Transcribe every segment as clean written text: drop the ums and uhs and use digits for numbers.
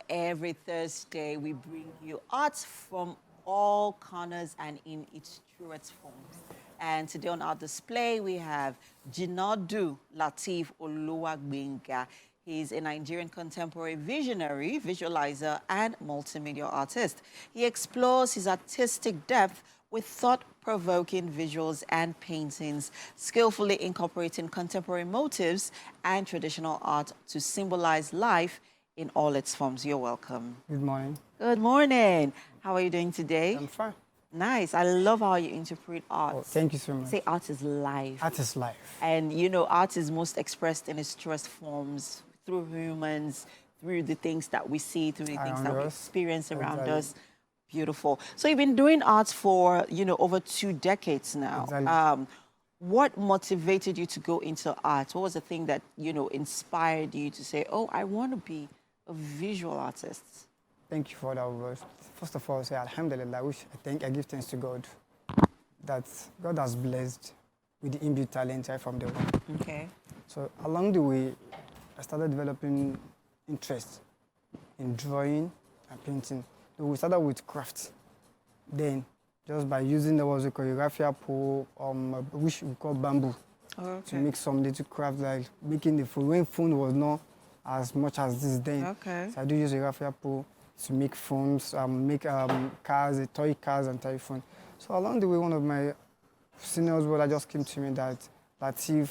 Every Thursday, we bring you arts from all corners and in its truest forms. And today on our display, we have Jinadu Lateef Oluwagbenga. He's a Nigerian contemporary visionary, visualizer, and multimedia artist. He explores his artistic depth with thought-provoking visuals and paintings, skillfully incorporating contemporary motifs and traditional art to symbolize life in all its forms. You're welcome. Good morning. Good morning. How are you doing today? I'm fine. Nice. I love how you interpret art. Oh, thank you so much. Say art is life. Art is life. And you know, art is most expressed in its truest forms through humans, through the things that we see, through the things that we experience around us. Beautiful. So you've been doing art for, over 2 decades now. Exactly. What motivated you to go into art? What was the thing that, inspired you to say, oh, I want to be a visual artist? Thank you for that word. First of all, say Alhamdulillah, I give thanks to God that God has blessed with the inbuilt talent right from the womb. Okay. So along the way, I started developing interest in drawing and painting. So we started with craft. Then, just by using the choreography pole, which we call bamboo, to make some little craft like making the phone. When phone was not as much as this then, Okay. so I do use a raffia pole to make phones, make cars, toy cars and toy phone. So along the way, one of my seniors brother just came to me that Lateef,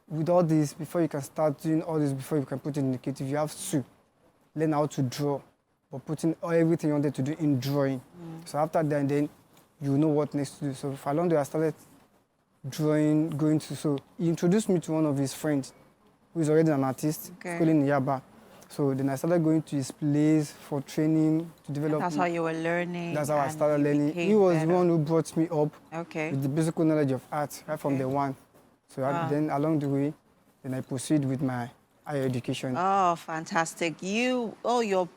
with all this, before you can start doing all this, before you can put it in the creative, you have to learn how to draw, but putting everything you wanted to do in drawing. So after that, then you know what next to do. So for along the way, I started drawing, so he introduced me to one of his friends, who is already an artist, schooling in Yaba. So then I started going to his place for training to develop. And that's how you were learning. That's how I started learning. He was the one who brought me up with the basic knowledge of art right from the one. So then along the way, then I proceed with my higher education. Oh, fantastic. All your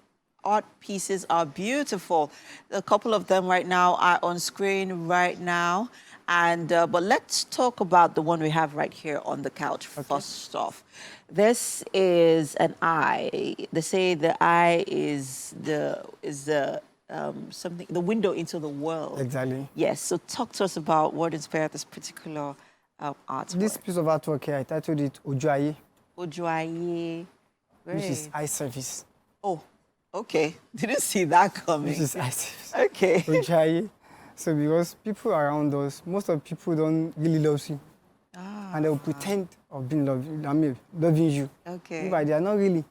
art pieces are beautiful. A couple of them right now are on screen right now. And but let's talk about the one we have right here on the couch first off. This is an eye. They say the eye is the window into the world. Exactly. Yes. So talk to us about what inspired this particular artwork. This piece of artwork here, I titled it Ojuaye. Ojuaye. Which is eye service. Oh, okay. Didn't see that coming. Which is eye service. Okay. Ojuaye. So because people around us, most of the people don't really love you. And they will pretend of being loving you. Okay. Meanwhile, they are not really.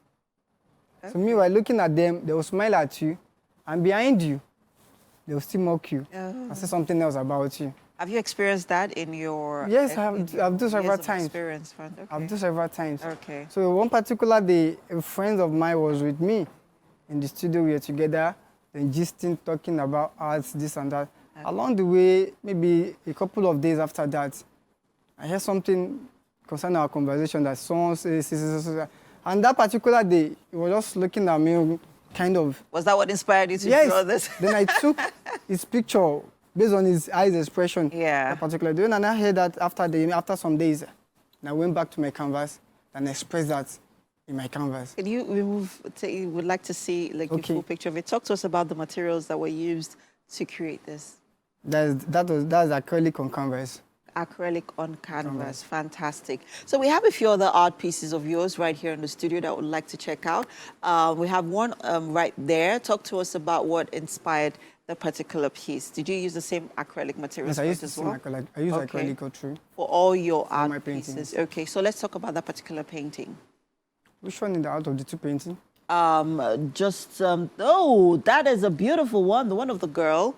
Okay. So meanwhile, looking at them, they will smile at you. And behind you, they will still mock you and say something else about you. Have you experienced that in your... Yes, I've done several times. I've done several times. Okay. So one particular day, a friend of mine was with me in the studio. We were together, then gisting, talking about arts, this and that. Okay. Along the way, maybe a couple of days after that, I heard something concerning our conversation that someone says, and that particular day, he was just looking at me, kind of. Was that what inspired you to draw this? Then I took his picture based on his eyes expression. Yeah. That particular day, and I heard that after some days, and I went back to my canvas and expressed that in my canvas. Can you remove? You would like to see the full picture of it. Talk to us about the materials that were used to create this. That's acrylic on canvas. Acrylic on canvas. Fantastic. So we have a few other art pieces of yours right here in the studio that I would like to check out. We have one right there. Talk to us about what inspired the particular piece. Did you use the same acrylic materials? Yes, I used the same acrylic. I use acrylic too. For all your art pieces. Okay, so let's talk about that particular painting. Which one in the out of the two paintings? Oh, that is a beautiful one. The one of the girl.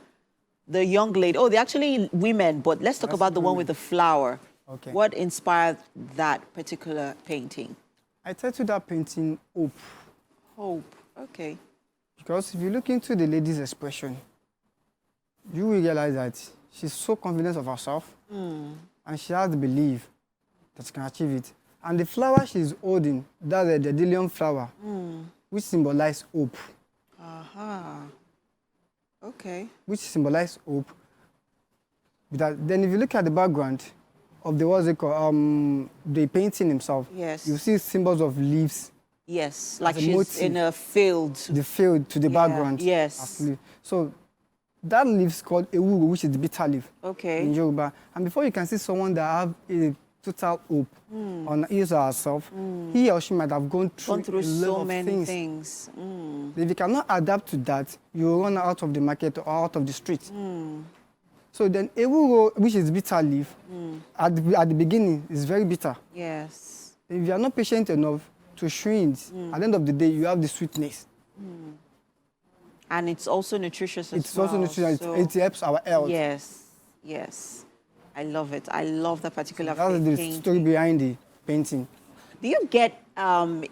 The young lady. Oh, they're actually women, but let's talk about the one with the flower. Okay. What inspired that particular painting? I titled that painting Hope. Hope, okay. Because if you look into the lady's expression, you will realize that she's so confident of herself and she has the belief that she can achieve it. And the flower she's holding, that's the dandelion flower, which symbolizes hope. Okay. Which symbolizes hope. But then if you look at the background of the, the painting himself, yes, you see symbols of leaves Yes, like a she's motif. in a field. The field to the background. Yes. Absolutely. So that leaf is called ewuro, which is the bitter leaf Okay. in Yoruba. And before you can see someone that have a total hope on his or herself, he or she might have gone through a so lot of many things. things. If you cannot adapt to that, you will run out of the market or out of the street. So then ewuro, which is bitter leaf, at the beginning is very bitter. Yes. If you are not patient enough to chew it, at the end of the day, you have the sweetness. And it's also nutritious as well. It's also nutritious. So It helps our health. yes, yes. I love it. I love that particular That's the painting. story behind the painting. Do you get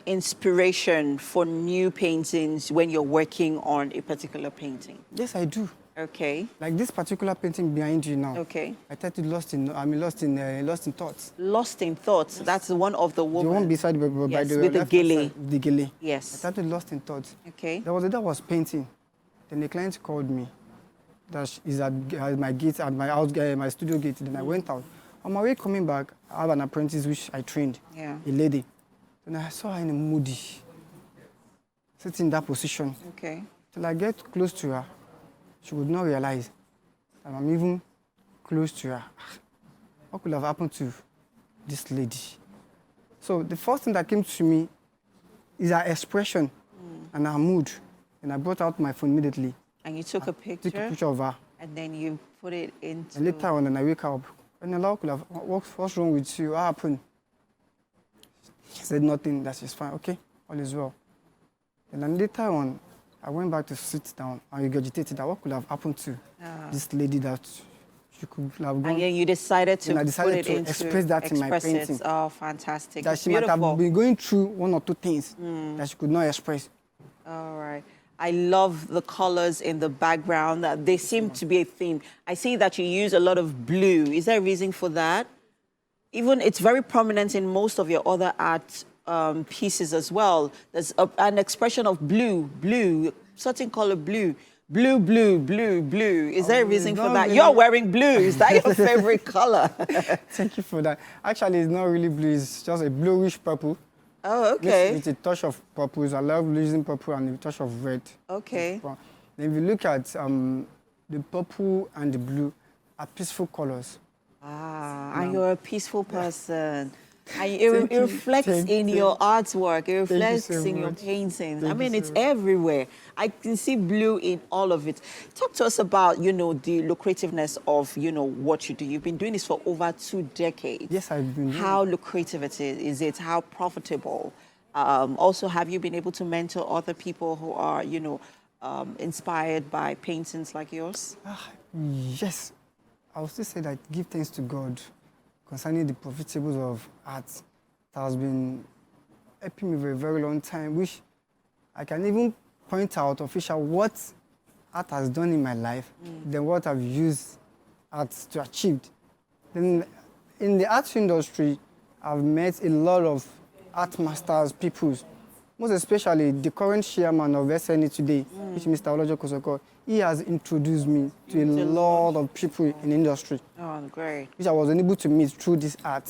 inspiration for new paintings when you're working on a particular painting? Yes, I do. Okay. Like this particular painting behind you now. Okay. I titled lost in thoughts. Lost in Thoughts. Yes. That's one of the women. The one beside by yes, the with the left gilly. side, the gilly. Yes. I titled Lost in Thoughts. Okay. There was a day I was painting. Then the client called me. That is at my gate, at my house, my studio gate. Then I went out. On my way coming back, I have an apprentice which I trained. Yeah. A lady. Then I saw her in a moody, sitting in that position. Okay. Till I get close to her, she would not realize that I'm even close to her. What could have happened to this lady? So the first thing that came to me is her expression and her mood. And I brought out my phone immediately. And you took a picture? Took a picture of her. And then you put it into... And later on, and I wake up, and Allah could have, what's wrong with you? What happened? She said nothing, that she's fine. Okay, all is well. And then later on, I went back to sit down and regurgitated that what could have happened to this lady that she could have gone. And then you decided to put it into express that in my painting. Oh, fantastic. That she might have been going through one or two things that she could not express. All right. I love the colors in the background. They seem to be a theme. I see that you use a lot of blue. Is there a reason for that? Even it's very prominent in most of your other art pieces as well. There's an expression of blue, certain color blue. Blue. Is there a reason for that? Really... You're wearing blue. Is that your favorite color? Thank you for that. Actually, it's not really blue. It's just a bluish purple. Oh, okay. With a touch of purple. I love using purple and a touch of red. Okay. Then if you look at the purple and the blue are peaceful colors. Ah, and you're a peaceful person. And it reflects in your artwork. It reflects in your paintings. I mean, it's everywhere. I can see blue in all of it. Talk to us about, the lucrativeness of, what you do. You've been doing this for over 2 decades. Yes, I've been. How lucrative it is? Is it how profitable? Also, have you been able to mentor other people who are, inspired by paintings like yours? Yes. I would still say that give thanks to God concerning the profitables of art that has been helping me for a very long time, which I can even point out official what art has done in my life than what I've used art to achieve. Then in the art industry, I've met a lot of art masters, people, most especially the current chairman of SNE today, which is Mr. Olojo Kosoko. He has introduced me to a lot of people in the industry. Oh, great. Which I was unable to meet through this art.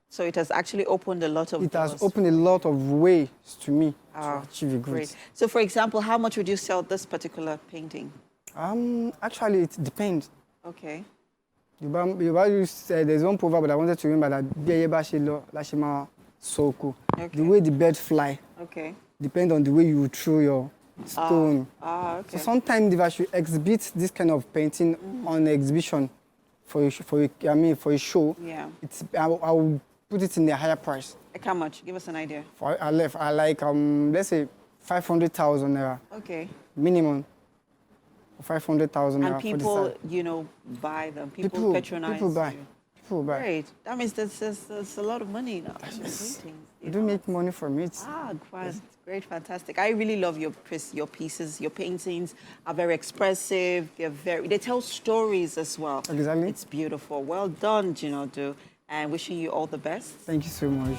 So it has actually opened a lot of doors. It has opened a lot of ways to me to achieve a goal. Great. So for example, how much would you sell this particular painting? Actually, it depends. Okay. There's one proverb that I wanted to remember that the way the birds fly depends on the way you throw your stone. Okay. So sometimes if I should exhibit this kind of painting on exhibition for a show, I will put it in a higher price. Like how much? Give us an idea. I like let's say 500,000 naira. Okay. Minimum. 500,000 naira. And people, buy them. People patronize. People buy. People buy. Great. That means there's a lot of money now. You do make money from it. Great, fantastic. I really love your pieces. Your paintings are very expressive. They tell stories as well. Exactly. It's beautiful. Well done, Jinadu, and wishing you all the best. Thank you so much.